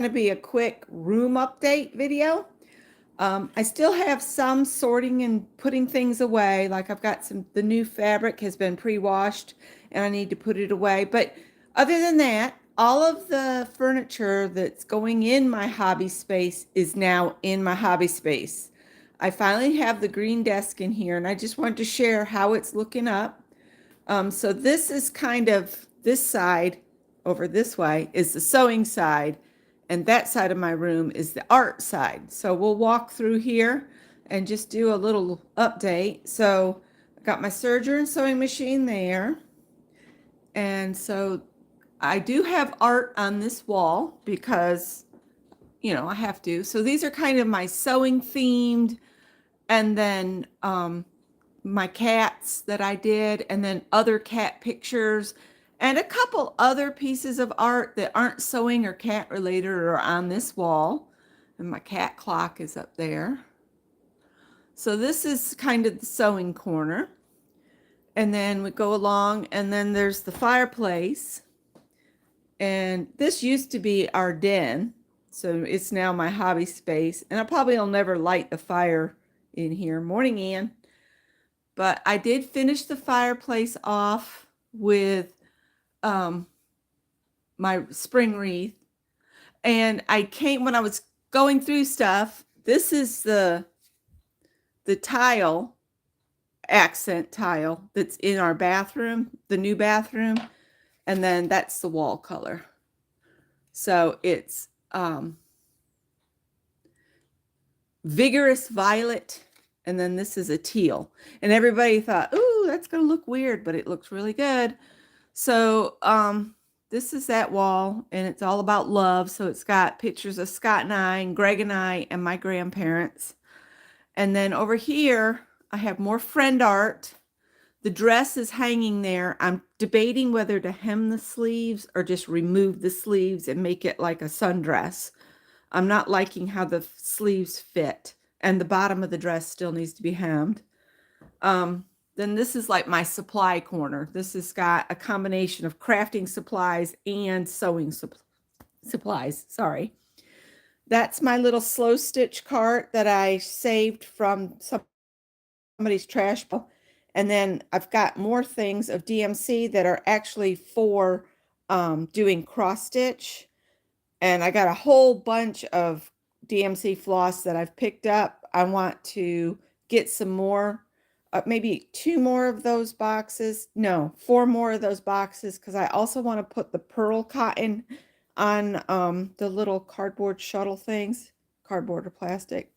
to be a quick room update video. I still have some sorting and putting things away. Like I've got the new fabric has been pre-washed and I need to put it away. But other than that, all of the furniture that's going in my hobby space is now in my hobby space. I finally have the green desk in here and I just wanted to share how it's looking up. So this is kind of this side over this way is the sewing side, and that side of my room is the art side. So we'll walk through here and just do a little update. So I got my serger and sewing machine there. And so I do have art on this wall because, I have to. So these are kind of my sewing themed, and then my cats that I did, and then other cat pictures, and a couple other pieces of art that aren't sewing or cat related are on this wall. And my cat clock is up there. So this is kind of the sewing corner. And then we go along, and then there's the fireplace. And this used to be our den. So it's now my hobby space. And I probably will never light the fire in here. Morning, Ann. But I did finish the fireplace off with my spring wreath. And when I was going through stuff, this is the tile, accent tile that's in our bathroom, the new bathroom. And then that's the wall color. So it's vigorous violet. And then this is a teal. And everybody thought, ooh, that's going to look weird, but it looks really good. So this is that wall, and it's all about love. So it's got pictures of Scott and I, and Greg and I, and my grandparents. And then over here, I have more friend art. The dress is hanging there. I'm debating whether to hem the sleeves or just remove the sleeves and make it like a sundress. I'm not liking how the sleeves fit. And the bottom of the dress still needs to be hemmed. Then this is like my supply corner. This has got a combination of crafting supplies and sewing supplies. Sorry. That's my little slow stitch cart that I saved from somebody's trash pile. And then I've got more things of DMC that are actually for doing cross stitch. And I got a whole bunch of DMC floss that I've picked up. I want to get some more, maybe 2 more of those boxes. No, 4 more of those boxes, because I also want to put the pearl cotton on the little cardboard shuttle things, cardboard or plastic.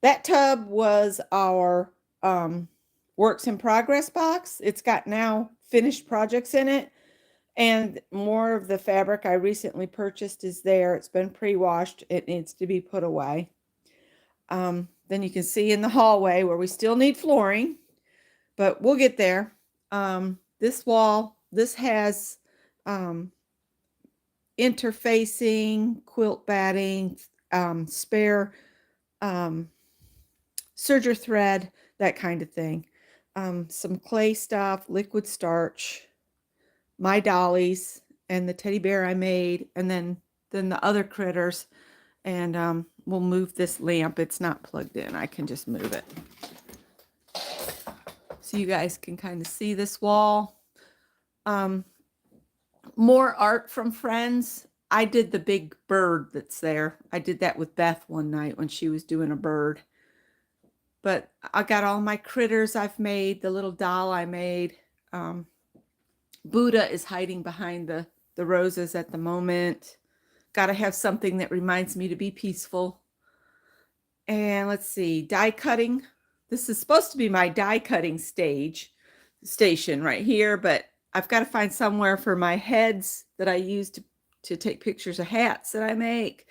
That tub was our works in progress box. It's got now finished projects in it. And more of the fabric I recently purchased is there. It's been pre-washed. It needs to be put away. Then you can see in the hallway where we still need flooring, but we'll get there. This wall, this has interfacing, quilt batting, spare serger thread, that kind of thing. Some clay stuff, liquid starch, my dollies, and the teddy bear I made, and then the other critters. And we'll move this lamp. It's not plugged in. I can just move it. So you guys can kind of see this wall. More art from friends. I did the big bird that's there. I did that with Beth one night when she was doing a bird. But I got all my critters I've made, the little doll I made. Buddha is hiding behind the roses at the moment. Got to have something that reminds me to be peaceful. And let's see, die cutting. This is supposed to be my die cutting station right here, but I've got to find somewhere for my heads that I use to take pictures of hats that I make.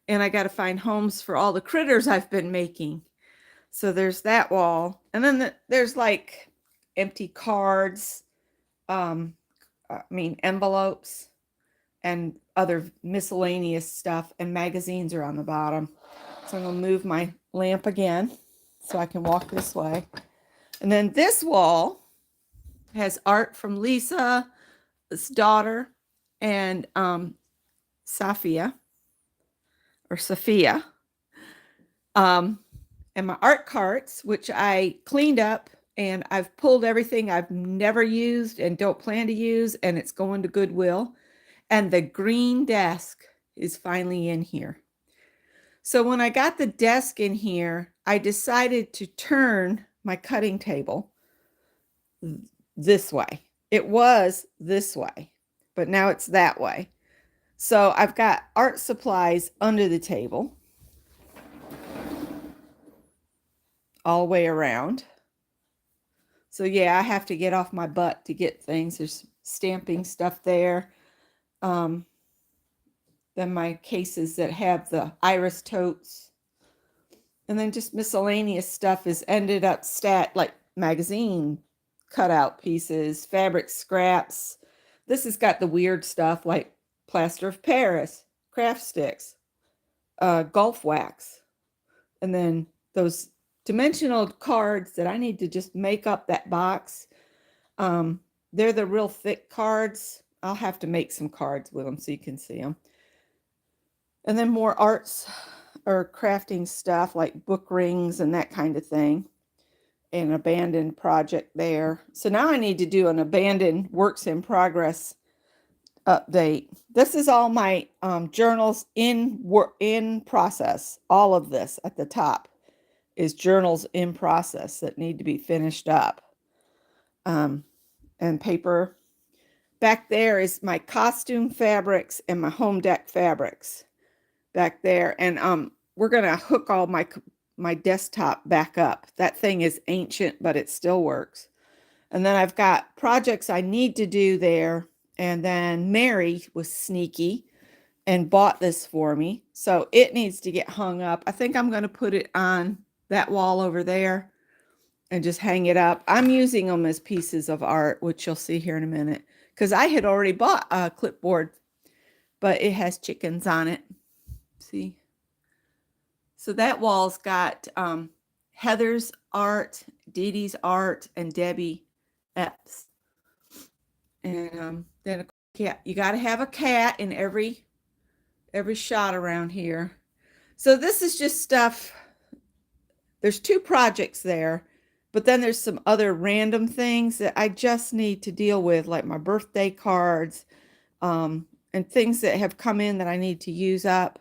And I got to find homes for all the critters I've been making. So there's that wall. And then there's like empty cards, envelopes, and other miscellaneous stuff, and magazines are on the bottom. So I'm going to move my lamp again so I can walk this way. And then this wall has art from Lisa, his daughter, and Safia. or Sophia. And my art carts, which I cleaned up and I've pulled everything I've never used and don't plan to use, and it's going to Goodwill. And the green desk is finally in here. So when I got the desk in here, I decided to turn my cutting table this way. It was this way, but now it's that way. So I've got art supplies under the table all the way around. So yeah, I have to get off my butt to get things. There's stamping stuff there. Then my cases that have the iris totes. And then just miscellaneous stuff is ended up like magazine cutout pieces, fabric scraps. This has got the weird stuff like plaster of Paris, craft sticks, golf wax. And then those dimensional cards that I need to just make up that box. They're the real thick cards. I'll have to make some cards with them so you can see them. And then more arts or crafting stuff like book rings and that kind of thing. An abandoned project there. So now I need to do an abandoned works in progress update. This is all my journals in process. All of this at the top is journals in process that need to be finished up. And paper. Back there is my costume fabrics and my home deck fabrics back there. And we're going to hook all my desktop back up. That thing is ancient, but it still works. And then I've got projects I need to do there. And then Mary was sneaky and bought this for me. So it needs to get hung up. I think I'm going to put it on that wall over there and just hang it up. I'm using them as pieces of art, which you'll see here in a minute, because I had already bought a clipboard, but it has chickens on it. See? So that wall's got Heather's art, Dee Dee's art, and Debbie Epps. And then a cat. You got to have a cat in every shot around here. So this is just stuff. There's 2 projects there, but then there's some other random things that I just need to deal with, like my birthday cards, and things that have come in that I need to use up.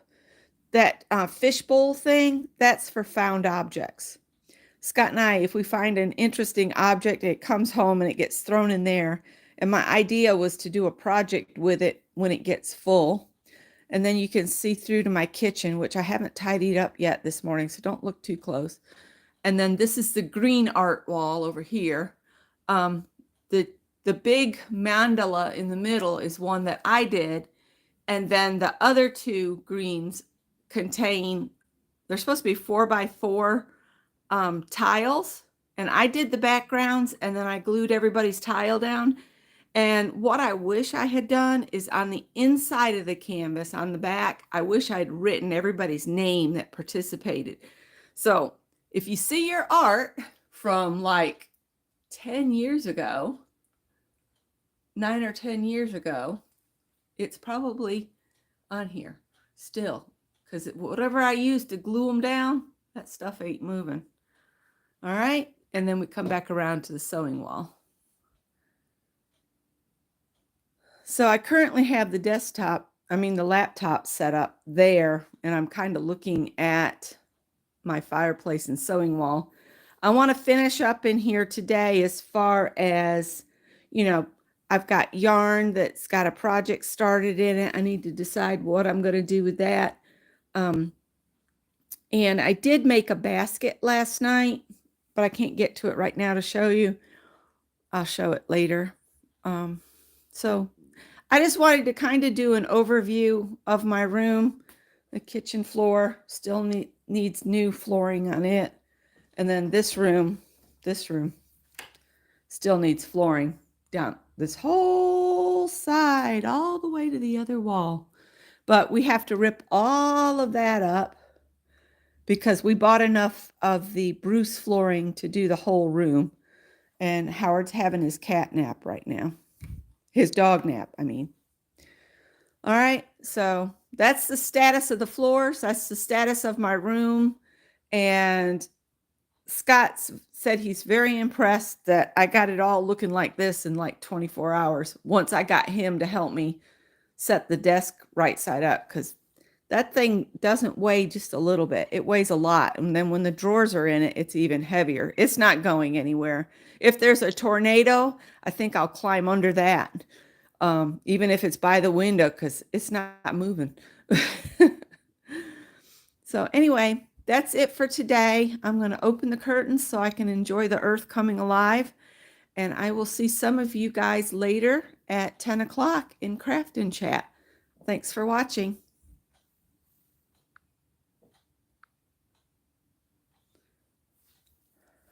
That fishbowl thing, that's for found objects. Scott and I, if we find an interesting object, it comes home and it gets thrown in there. And my idea was to do a project with it when it gets full. And then you can see through to my kitchen, which I haven't tidied up yet this morning, so don't look too close. And then this is the green art wall over here. The big mandala in the middle is one that I did. And then the other 2 greens contain, they're supposed to be 4x4 tiles. And I did the backgrounds and then I glued everybody's tile down. And what I wish I had done is on the inside of the canvas, on the back, I wish I'd written everybody's name that participated. So if you see your art from like 10 years ago, 9 or 10 years ago, it's probably on here still, because whatever I used to glue them down, that stuff ain't moving. All right. And then we come back around to the sewing wall. So I currently have the laptop set up there, and I'm kind of looking at my fireplace and sewing wall. I want to finish up in here today as far as, I've got yarn that's got a project started in it. I need to decide what I'm going to do with that. And I did make a basket last night, but I can't get to it right now to show you. I'll show it later. So I just wanted to kind of do an overview of my room. The kitchen floor still needs new flooring on it. And then this room still needs flooring down this whole side, all the way to the other wall. But we have to rip all of that up because we bought enough of the Bruce flooring to do the whole room. And Howard's having his cat nap right now. His dog nap, I mean. All right, so that's the status of the floors. That's the status of my room. And Scott said he's very impressed that I got it all looking like this in like 24 hours once I got him to help me set the desk right side up, because that thing doesn't weigh just a little bit. It weighs a lot. And then when the drawers are in it, it's even heavier. It's not going anywhere. If there's a tornado, I think I'll climb under that, even if it's by the window, because it's not moving. So anyway, that's it for today. I'm going to open the curtains so I can enjoy the earth coming alive. And I will see some of you guys later at 10 o'clock in Craft and Chat. Thanks for watching.